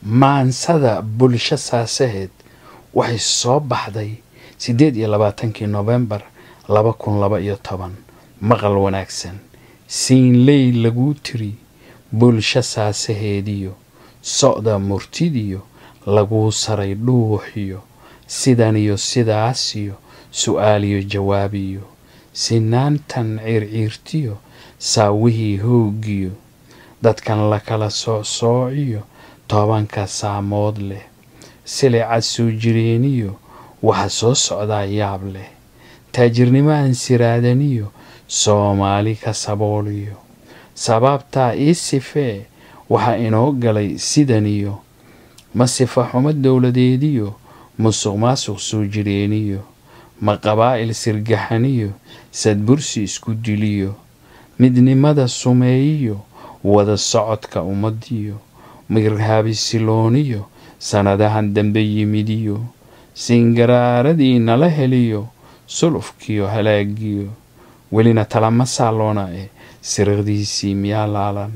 MAANSADA BULSHO SAASEHEED waxay soo baxday 28 Novembar 2012 maqal wanaagsan siin ley lagu tiri bulsho saasaheediyo socda murtidiyo lagu saray dhuuxiyo sidan iyo sidaasiyo su'aal iyo jawaabiyo sinaantan circiirtiyo saawihii hoogiyo dadkan la kala soociyo tobanka saamood leh silica soo jireeniyo waxa soo socda yaab leh taajirnimo aan siraadaniyo Soomaali ka sabooliyo sababta isifee waxa inoo galay sidaniyo masifa xumo dawladeediyo musuqmaasuq soo jireeniyo ma qabaa'il sirgaxaniyo sadbursi isku diliyo midnimada sumeeyo wada socodka ummadiyo mirhaabi silooniyo sanadahan dambe yimidiyo singararadii nala heliyo sulufkiyo halaagiyo welina talama saaloona sirqdiisii miyaa laalan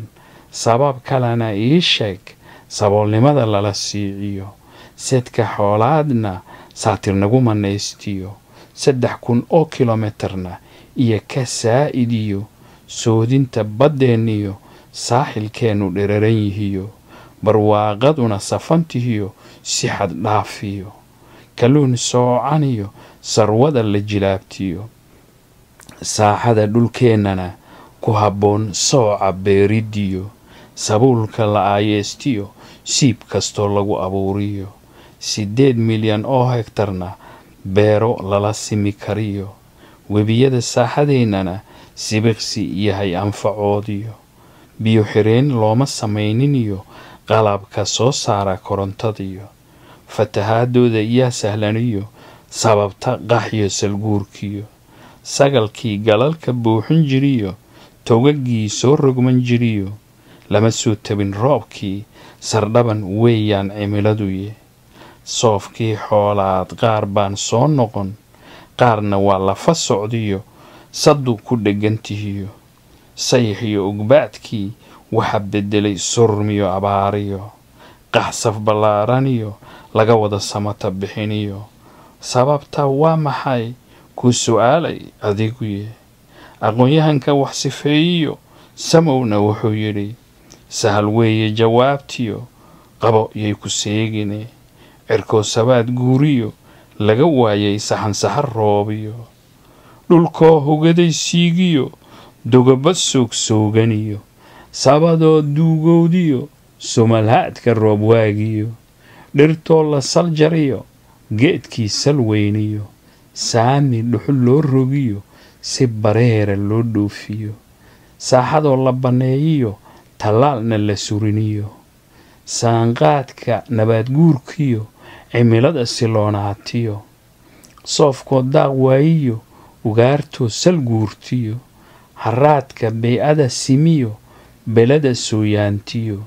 sabab kalena ii sheeg saboolnimada lala siiciyo sedka xoolaadna saatir nagu manaystiyo 3,000 oo kilometerna iyo ka saa'idiyo soodinta baddeeniyo saaxilkeenu dheraran yihiyo barwaaqaduna safantihiyo si xad dhaafiyo kalluun soocaniyo sarwada la jilaabtiyo saaxada dhulkeennana ku habboon sooca beeridiyo sabuulka la aayeestiyo siib kastoo lagu abuuriyo 8 milyan oo hektarna beero lala simi kariyo webiyada saaxadeennana sibiqsi yahay anfacoodiyo biyo xireen looma samayniniyo qalabka soo saara korontadiyo fatahaadooda iyaa sahlaniyo sababta qaxyo salguurkiyo sagalkii galalka buuxin jiriyo togagii soo rogman jiriyo lama soo tabin roobkii sardhaban weeyaan cimiladuye soofkii xoolaad qaar baan soo noqon qaarna waa lafa socdiyo sadu ku dhegantihiyo sayxiyo ugbaadkii waxa bedelay surmiyo abaariyo qaxsaf ballaaraniyo laga wada samata bixiniyo sababta waa maxay ku su'aalay adiguye aqoonyahanka wax sifeeyo samowna wuxuu yiri sahal weeye jawaabtiyo qabo yay ku seegine cirko sabaad guuriyo laga waayay saxan saxar roobiyo dhulkoo hogaday siigiyo dogobad sooganiyo sabadoo duugoodiyo somalhaadka roob waagiyo dhirtoo la saljariyo geedkii salweyniyo saami dhuxul loo rogiyo si bareera loo dhoofiyo saaxadoo la baneeyiyo talaalna la suriniyo saanqaadka nabaad guurkiyo cimilada siloonaatiyo soofkoo daaq waayiyo ugaartoo sal guurtiyo haraadka bay'ada simiyo belada sooyaantiyo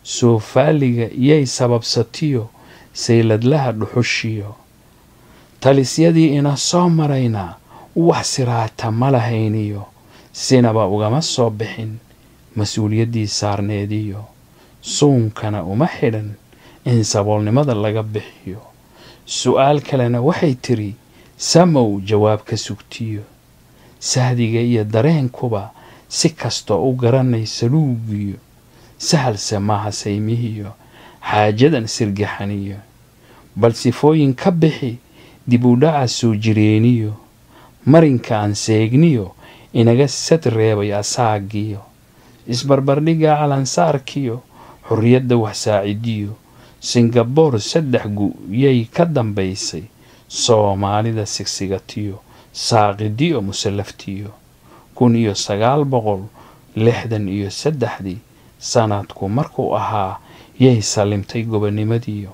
soofaaliga iyay sababsatiyo sayladlaha dhuxushiyo talisyadii ina soo marayna wax siraata ma lahayniyo sinaba ugama soo bixin mas-uuliyaddii saarneediyo suunkana uma xidhan in saboolnimada laga bixiyo su'aal kalena waxay tiri samow jawaab ka sugtiyo sahdiga iyo dareenkuba si kastoo u garanay saluugiyo sahalse maaha saymihiyo xaajadan sirgaxaniyo bal sifooyin ka bixi dib u dhaca soo jireeniyo marinka aan seegniyo inaga sad reebay asaagiyo isbarbardhiga calansaarkiyo xurriyadda wax saacidiyo Singapore 3 gu yay ka dambaysay Soomaalida sigsigatiyo saaqidiyo musallaftiyo 1963 sanadku markuu ahaa yay salimtay gobonimadiyo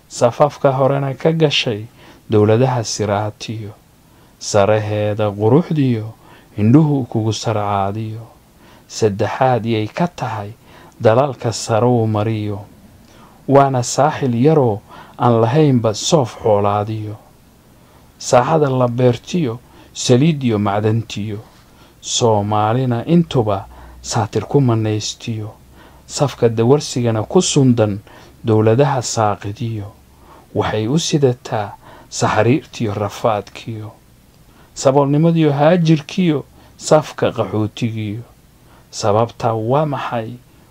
safafka horena ka gashay dawladaha siraatiyo saraheeda quruxdiyo indhuhu kugu sarcaadiyo saddexaad yay ka tahay dalalka sarow mariyo waana saaxil yaroo aan lahaynba soof xoolaadiyo saaxada la beertiyo saliidiyo macdantiyo Soomaalina intuba saatir ku manaystiyo safka dawarsigana ku sundan dowladaha saaqidiyo waxay u sidataa saxariirtiyo rafaadkiyo saboolnimadiyo haajirkiyo safka qaxootigiyo sababtaa waa maxay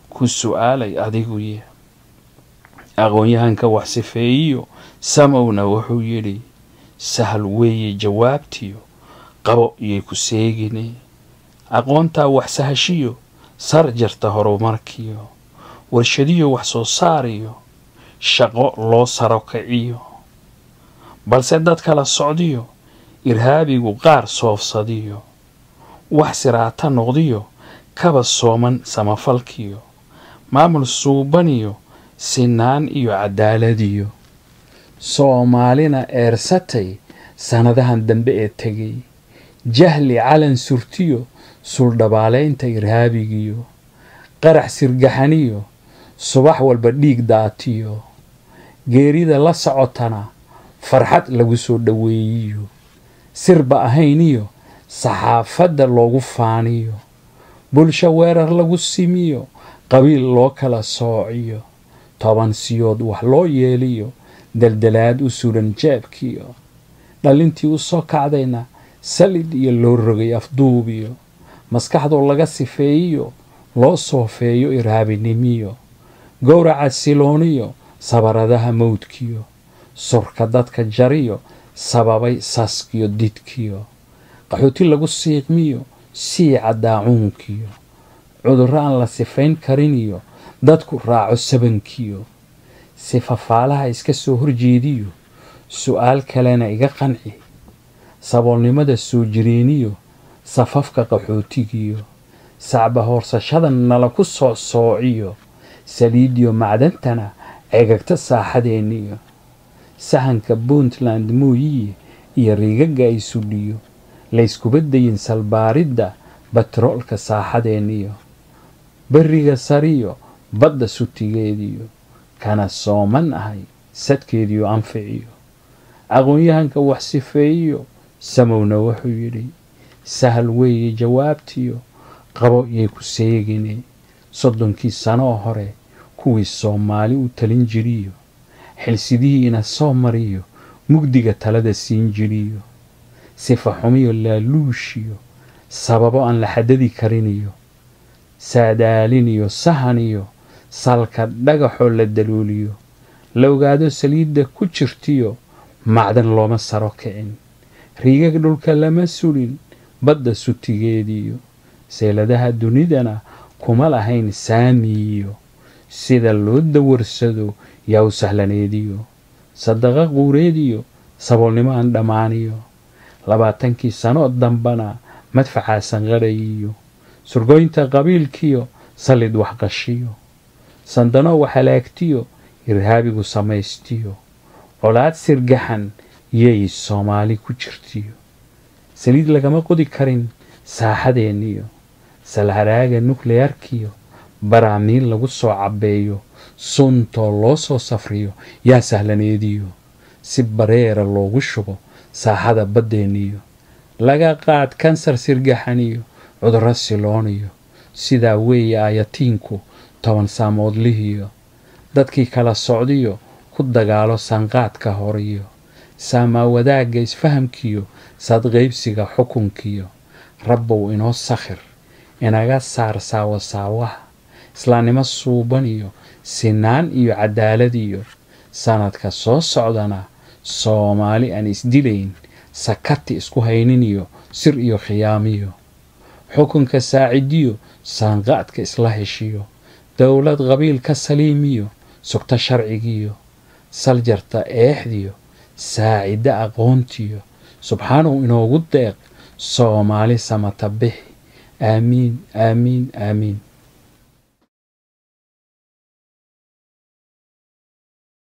ku su'aalay adiguye aqoon-yahanka wax sifeeyiyo samowna wuxuu yidhi sahal weeye jawaabtiyo qabo iyay ku seegine aqoontaa wax sahashiyo sar jarta horumarkiyo warshadiyo wax soo saariyo shaqo loo saro kiciyo balse dad kala socdiyo irhaabigu qaar soofsadiyo wax siraata noqdiyo kaba sooman samafalkiyo maamul suubaniyo sinaan iyo cadaaladiyo soomaalina eersatay sanadahan dambe ee tegay jahli calan surtiyo suldhabaalaynta irhaabigiyo qarax sirgaxaniyo subax walba dhiig daatiyo geerida la socotana farxad lagu soo dhaweeyiyo sirba ahayniyo saxaafadda loogu faaniyo bulsho weerar lagu simiyo qabiil loo kala soociyo toban siyood wax loo yeeliyo daldalaad u suran jeebkiyo dhalintii u soo kacdayna salid iyo loo rogay afduubiyo maskaxdoo laga sifeeyiyo loo soofeeyo irhaabinimiyo gowraca silooniyo sabaradaha mawdkiyo surka dadka jariyo sababay saskiyo didkiyo qaxooti lagu siiqmiyo siica daacuunkiyo cudurro aan la sifayn kariniyo dadku raaco sabankiyo sifafaalaha iska soo horjeediyo su'aal kalena iga qanci saboolnimada soo jireeniyo safafka qaxootigiyo sacba hoorsashadan nala ku soo soociyo saliidiyo macdantana cegagta saaxadeeniyo sahanka puntland mooyiye iyo riigagga ay sudhiyo layskuba dayin salbaaridda batroolka saaxadeeniyo beriga sariyo badda sutigeediyo kana sooman ahay sadkeediyo anficiyo aqoon-yahanka wax sifeeyiyo samowna wuxuu yidhi sahal weeye jawaabtiyo qabo iyay ku seegine 30 sano hore kuwii Soomaali u talin jiriyo xilsidiina soo mariyo mugdiga talada siin jiriyo sifa xumiyo laaluushiyo sababo aan la xadadi kariniyo saadaaliniyo sahaniyo salka dhagaxo la daluuliyo la ogaado saliidda ku jirtiyo macdan looma saro kicin riigag dhulka lama sulin badda sutigeediyo seeladaha dunidana kuma lahayn saamiyo sida loo dawarsado yaa u sahlaneediyo sadaqa quureediyo saboolnimo aan dhammaaniyo 20 sano dambana madfaca sanqarayiyo surgoynta qabiilkiyo salid wax qashiyo sandano waxalaagtiyo irhaabigu samaystiyo colaad sirgaxan yay Soomaali ku jirtiyo saliid lagama qodi karin saaxadeeniyo salharaaga nuklearkiyo baraamiin lagu soo cabeeyo sunto loo soo safriyo yaa sahlaneediyo si bareera loogu shubo saaxada baddeeniyo laga qaad kansar sirgaxaniyo cudurro silooniyo sidaa weeye ayatiinku 10 saamoodlihiyo dadkii kala socdiyo ku dagaalo sanqaadka horiyo saamaa wadaagga isfahamkiyo sadqaybsiga xukunkiyo rabbow inoo sakhir inaga saar saawaha islaamnimo suuban iyo sinaan iyo cadaalad iyo sanadka soo socdana Soomaali aan isdilayn sakati isku haynin iyo sir iyo khiyaamiyo xukunka saacidiyo sanqaadka isla heshiyo dawlad qabiil ka saliimiyo sugta sharcigiyo saljarta eexdiyo saacida aqoontiyo subxaanahu inoogu deeq Soomaali samata bixi آمين آمين آمين